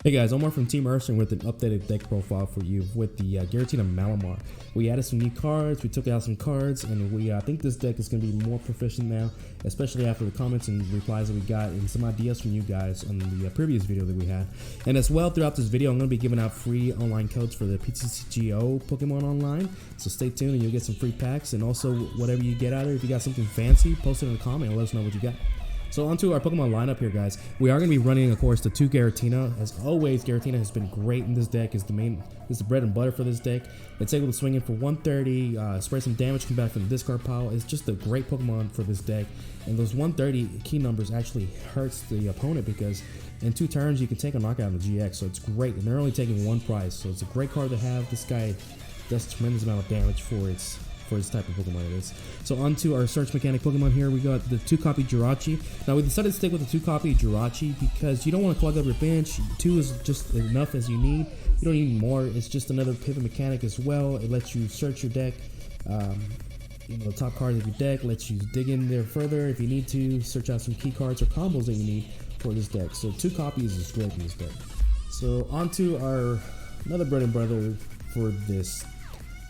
Hey guys, Omar from Team Ursing with an updated deck profile for you with the Giratina Malamar. We added some new cards, we took out some cards, and we think this deck is going to be more proficient now, especially after the comments and replies that we got and some ideas from you guys on the previous video that we had. And as well, throughout this video, I'm going to be giving out free online codes for the PTCGO Pokemon Online, so stay tuned and you'll get some free packs, and also whatever you get out of it, if you got something fancy, post it in a comment and let us know what you got. So onto our Pokemon lineup here, guys. We are going to be running, of course, the 2 Giratina. As always, Giratina has been great in this deck. Is the bread and butter for this deck. It's able to swing in for 130, spray some damage, come back from the discard pile. It's just a great Pokemon for this deck. And those 130 key numbers actually hurts the opponent because in 2 turns you can take a knockout in the GX. So it's great, and they're only taking 1 prize. So it's a great card to have. This guy does a tremendous amount of damage for its type of Pokemon it is. So onto our search mechanic Pokemon here, we got the 2-copy Jirachi. Now we decided to stick with the 2-copy Jirachi because you don't want to clog up your bench. 2 is just enough as you need. You don't need more. It's just another pivot mechanic as well. It lets you search your deck. The top card of your deck lets you dig in there further if you need to, search out some key cards or combos that you need for this deck. So 2 copies is great in this deck. So onto our another bread and butter for this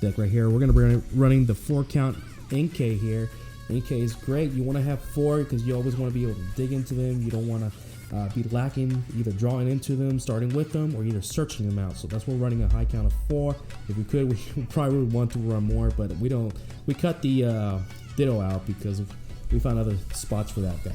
deck right here. We're going to be running the 4-count NK here. NK is great. You want to have 4 because you always want to be able to dig into them. You don't want to be lacking either drawing into them, starting with them, or either searching them out. So that's why we're running a high count of 4. If we could, we probably would want to run more, but we don't. We cut the Ditto out because we found other spots for that guy.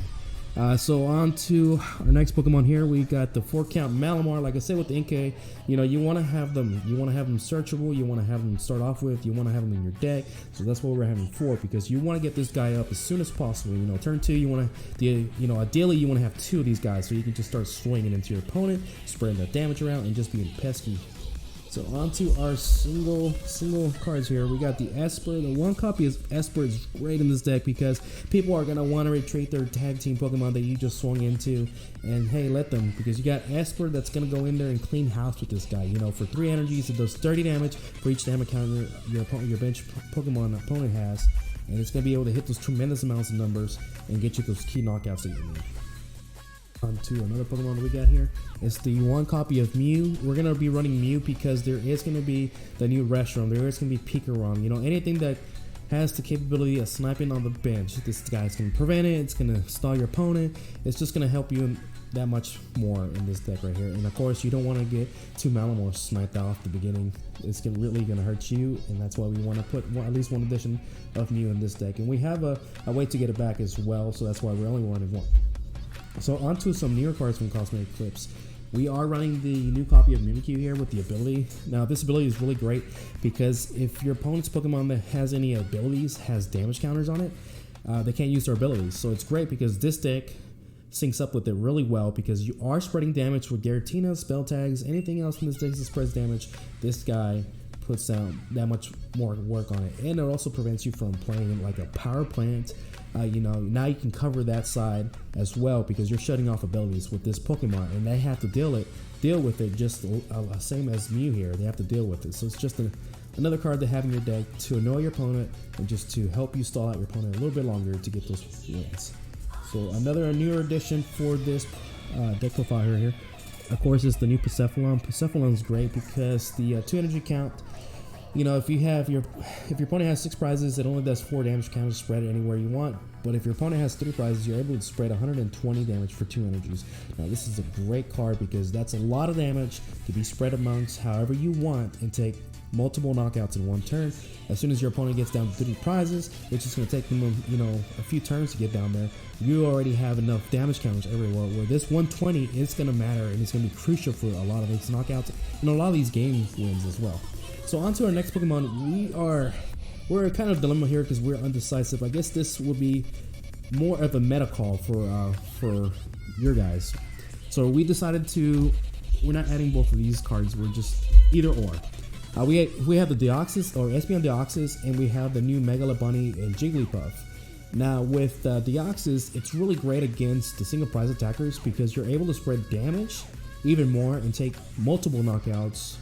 So on to our next Pokemon here. We got the 4-count Malamar. Like I said with the NK, you want to have them. You want to have them searchable. You want to have them start off with. You want to have them in your deck. So that's what we're having 4 because you want to get this guy up as soon as possible. Turn 2. You want to, ideally you want to have 2 of these guys so you can just start swinging into your opponent, spreading that damage around, and just being pesky. So onto our single cards here. We got the Esper. The 1 copy of Esper is great in this deck because people are gonna want to retreat their tag team Pokemon that you just swung into, and hey, let them, because you got Esper that's gonna go in there and clean house with this guy. For 3 energies, it does 30 damage for each damage counter your bench Pokemon opponent has, and it's gonna be able to hit those tremendous amounts of numbers and get you those key knockouts that you need. Onto another Pokemon that we got here. It's the 1 copy of Mew. We're going to be running Mew because there is going to be the new Restroom. There is going to be Pikarom. Anything that has the capability of sniping on the bench. This guy's going to prevent it. It's going to stall your opponent. It's just going to help you that much more in this deck right here. And of course, you don't want to get 2 Malamars sniped out off the beginning. It's really going to hurt you, and that's why we want to put at least 1 edition of Mew in this deck. And we have a way to get it back as well, so that's why we're only running 1. So onto some newer cards from Cosmic Eclipse. We are running the new copy of Mimikyu here with the ability. Now this ability is really great because if your opponent's Pokemon that has any abilities has damage counters on it, they can't use their abilities. So it's great because this deck syncs up with it really well because you are spreading damage with Giratina, spell tags, anything else in this deck that spreads damage. This guy puts down that much more work on it, and it also prevents you from playing like a power plant. Now you can cover that side as well because you're shutting off abilities with this Pokemon, and they have to deal with it just same as Mew here. They have to deal with it, so it's just another card to have in your deck to annoy your opponent and just to help you stall out your opponent a little bit longer to get those wins. So a newer addition for this deck profile here. Of course, is the new Blacephalon. Blacephalon is great because the 2 energy count. If your opponent has 6 prizes, it only does 4 damage counters, spread it anywhere you want. But if your opponent has 3 prizes, you're able to spread 120 damage for 2 energies. Now this is a great card because that's a lot of damage to be spread amongst however you want and take multiple knockouts in 1 turn. As soon as your opponent gets down to 3 prizes, which is going to take them a few turns to get down there, you already have enough damage counters everywhere where this 120 is going to matter, and it's going to be crucial for a lot of these knockouts and a lot of these game wins as well. So on to our next Pokemon. We're kind of dilemma here because we're undecisive. I guess this will be more of a meta call for your guys. So we decided we're not adding both of these cards. We're just either or. We have the Deoxys or Espeon Deoxys, and we have the new Mega Lopunny Jiggleypuff. Now with Deoxys, it's really great against the single prize attackers because you're able to spread damage even more and take multiple knockouts.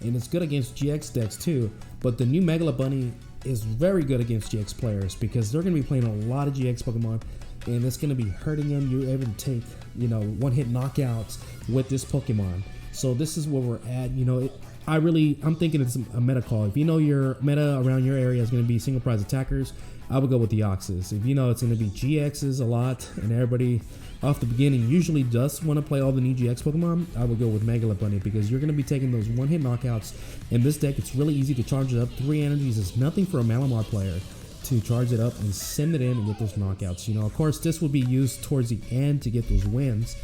And it's good against GX decks too, but the new Mega Lopunny is very good against GX players because they're going to be playing a lot of GX Pokemon, and it's going to be hurting them. You're able to take, one-hit knockouts with this Pokemon. So this is where we're at. You know, I'm thinking it's a meta call. If you know your meta around your area is going to be single prize attackers, I would go with Deoxys. If you know it's going to be GXs a lot, and everybody off the beginning usually does want to play all the new GX Pokemon, I would go with Mega Lopunny, because you're going to be taking those one-hit knockouts. In this deck, it's really easy to charge it up. 3 energies is nothing for a Malamar player to charge it up and send it in and get those knockouts. You know, of course, this will be used towards the end to get those wins,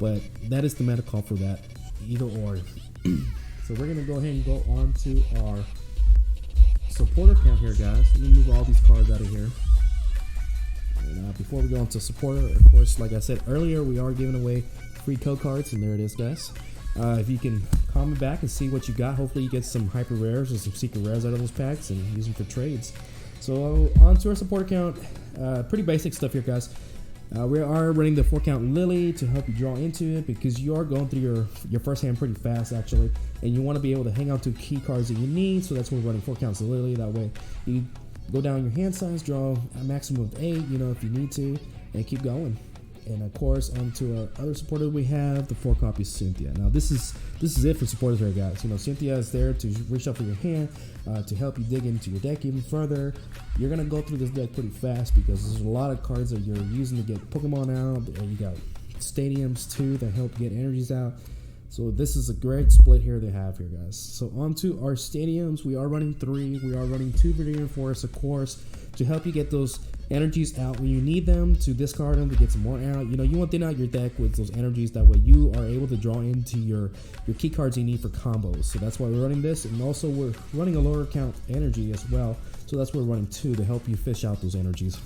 but that is the meta call for that, either or. So we're going to go ahead and go on to our supporter count here, guys. Let me move all these cards out of here. And before we go into supporter, of course, like I said earlier, we are giving away free code cards, and there it is, guys. If you can comment back and see what you got, hopefully you get some hyper rares or some secret rares out of those packs and use them for trades. So on to our supporter count. Pretty basic stuff here, guys. We are running the 4-count Lily to help you draw into it, because you are going through your first hand pretty fast, actually, and you want to be able to hang on to key cards that you need. So that's why we're running 4 counts of Lily. That way you go down your hand size, draw a maximum of 8, you know, if you need to, and keep going. And of course, onto our other supporter, we have the 4 copies Cynthia. Now this is it for supporters here, guys. You know, Cynthia is there to reshuffle your hand, to help you dig into your deck even further. You're gonna go through this deck pretty fast, because there's a lot of cards that you're using to get Pokemon out, and you got stadiums too that help get energies out. So this is a great split here they have here, guys. So onto our stadiums, we are running 3. We are running 2 Viridian Forests, of course, to help you get those energies out when you need them, to discard them to get some more out. You know, you want to thin out your deck with those energies. That way you are able to draw into your key cards you need for combos. So that's why we're running this, and also we're running a lower count energy as well. So that's why we're running 2 to help you fish out those energies.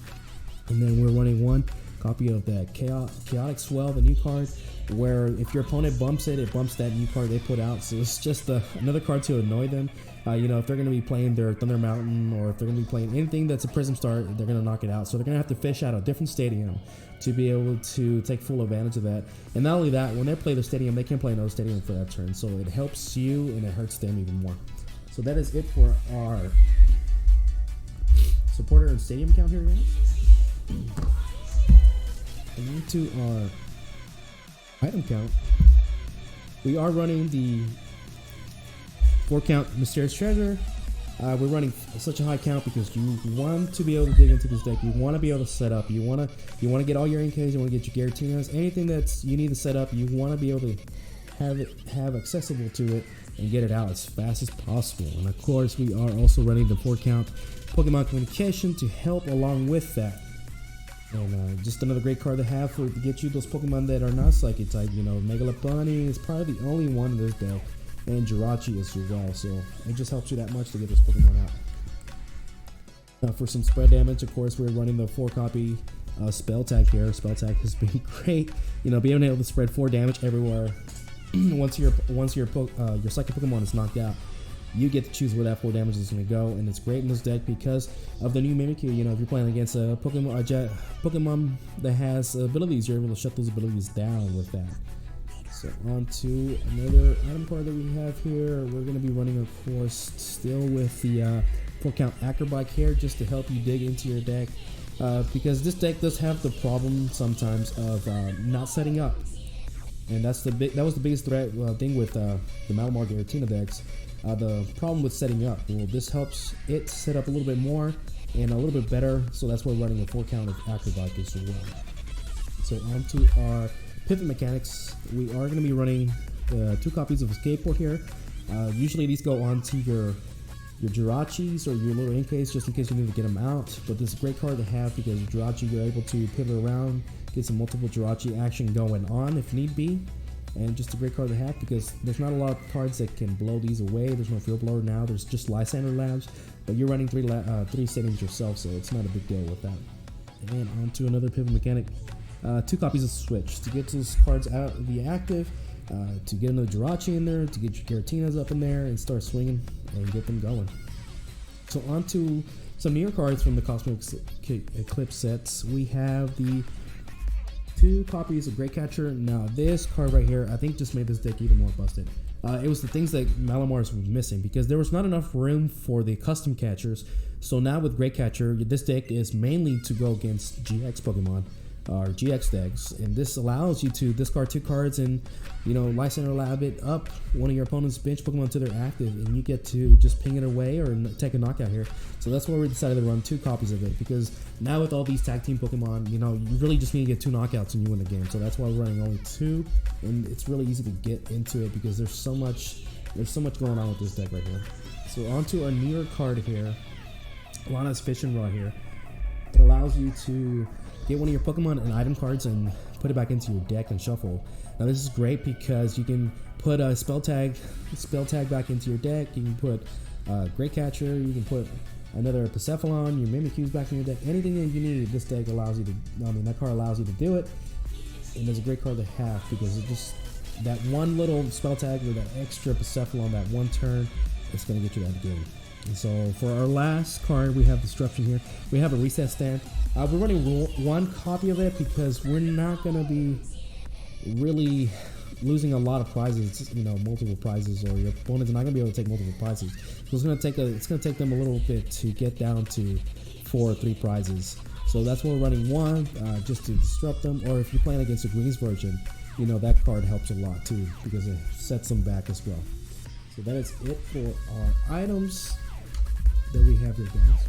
And then we're running 1 copy of that Chaotic Swell, the new card, where if your opponent bumps it, it bumps that new card they put out. So it's just another card to annoy them. You know, if they're going to be playing their Thunder Mountain, or if they're going to be playing anything that's a Prism Star, they're going to knock it out. So they're going to have to fish out a different stadium to be able to take full advantage of that. And not only that, when they play the stadium, they can play another stadium for that turn. So it helps you and it hurts them even more. So that is it for our supporter and stadium count here, guys. And on to our item count. We are running the 4-count Mysterious Treasure. We're running such a high count because you want to be able to dig into this deck. You want to be able to set up. You want to get all your NKs. You want to get your Giratinas. Anything that's you need to set up, you want to be able to have accessible to it and get it out as fast as possible. And of course, we are also running the 4-count Pokemon Communication to help along with that. And just another great card to have to get you those Pokemon that are not Psychic type. You know, Mega Lopunny is probably the only one in this deck, and Jirachi as well. So it just helps you that much to get those Pokemon out. Now for some spread damage, of course, we're running the 4-copy Spell Tag here. Spell Tag has been great. You know, being able to spread 4 damage everywhere. once your Psychic Pokemon is knocked out, you get to choose where that 4 damage is going to go, and it's great in this deck because of the new Mimikyu. You know, if you're playing against a Pokemon that has abilities, you're able to shut those abilities down with that. So on to another item card that we have here. We're going to be running, of course, still with the 4-count Acrobike here, just to help you dig into your deck, because this deck does have the problem sometimes of not setting up, and that was the biggest thing with the Malamar Giratina decks. The problem with setting up. Well, this helps it set up a little bit more and a little bit better, so that's why we're running a 4-count of Acrobike as well. So on to our pivot mechanics. We are going to be running 2 copies of Skateboard here. Usually these go on to your Jirachis or your little NKs, just in case you need to get them out. But this is a great card to have because Jirachi, you're able to pivot around, get some multiple Jirachi action going on if need be. And just a great card to have because there's not a lot of cards that can blow these away. There's no Field Blower now. There's just Lysander Labs, but you're running 3 settings yourself, so it's not a big deal with that. And on to another pivot mechanic. 2 copies of Switch to get those cards out of the active, to get another Jirachi in there, to get your Giratinas up in there and start swinging and get them going. So on to some newer cards from the Cosmic Eclipse sets. We have the 2 copies of Great Catcher. Now this card right here, I think just made this deck even more busted. It was the things that Malamar was missing because there was not enough room for the custom catchers. So now with Great Catcher, this deck is mainly to go against GX Pokemon. or GX decks, and this allows you to discard 2 cards and, you know, Life Center Lab it up one of your opponent's bench Pokemon to their active, and you get to just ping it away or take a knockout here. So that's why we decided to run 2 copies of it, because now with all these tag team Pokemon, you know, you really just need to get 2 knockouts and you win the game. So that's why we're running only 2, and it's really easy to get into it because there's so much going on with this deck right here. So onto a newer card here, Lana's Fishing Rod here. It allows you to get one of your Pokemon and item cards and put it back into your deck and shuffle. Now this is great because you can put a spell tag back into your deck. You can put Great Catcher. You can put another Blacephalon, your Mimikyu's back in your deck. Anything that you need, this deck allows you to. I mean, that card allows you to do it, and it's a great card to have because it just that one little spell tag with that extra Blacephalon that one turn, it's gonna get you that game. And so for our last card, we have Disruption here. We have a reset stand. We're running 1 copy of it because we're not going to be really losing a lot of prizes, you know, multiple prizes, or your opponent's not going to be able to take multiple prizes. So it's going to take them a little bit to get down to 4 or 3 prizes. So that's why we're running 1 just to disrupt them. Or if you're playing against a greens version, you know, that card helps a lot too because it sets them back as well. So that is it for our items that we have here, guys.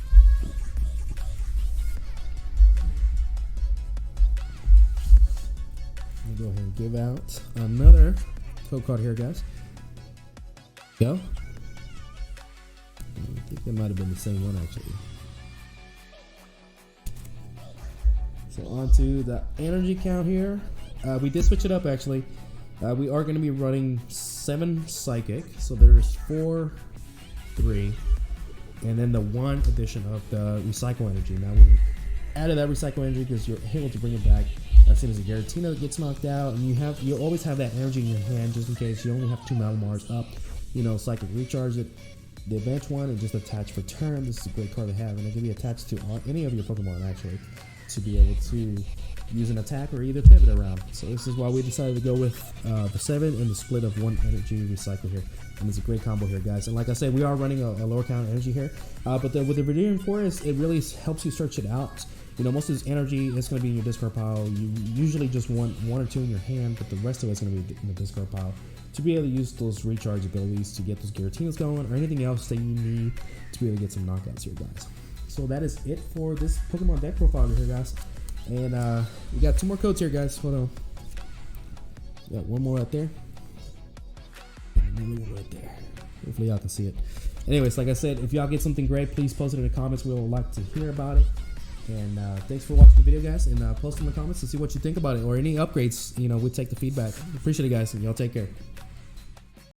Let me go ahead and give out another code card here, guys. Go. I think that might have been the same one actually. So on to the energy count here. We did switch it up actually. We are going to be running 7 Psychic. So there's 4, 3. And then the 1 addition of the Recycle Energy. Now we added that Recycle Energy because you're able to bring it back as soon as the Giratina gets knocked out, and you always have that energy in your hand just in case you only have 2 Malamars up. You know, Psychic Recharge it, the bench one, and just attach for turn. This is a great card to have, and it can be attached to any of your Pokemon actually to be able to use an attack or either pivot around. So this is why we decided to go with the 7 and the split of 1 energy recycle here. And it's a great combo here, guys. And like I said, we are running a lower count energy here. But with the Verdurian Forest, it really helps you search it out. You know, most of this energy is going to be in your discard pile. You usually just want 1 or 2 in your hand, but the rest of it's going to be in the discard pile to be able to use those recharge abilities to get those Giratinas going or anything else that you need to be able to get some knockouts here, guys. So that is it for this Pokemon deck profile here, guys. And we got 2 more codes here, guys. Hold on. Got 1 more right there. And another one right there. Hopefully y'all can see it. Anyways, like I said, if y'all get something great, please post it in the comments. We would like to hear about it. And thanks for watching the video, guys. And post in the comments to see what you think about it or any upgrades. You know, we take the feedback. Appreciate it, guys. And y'all take care.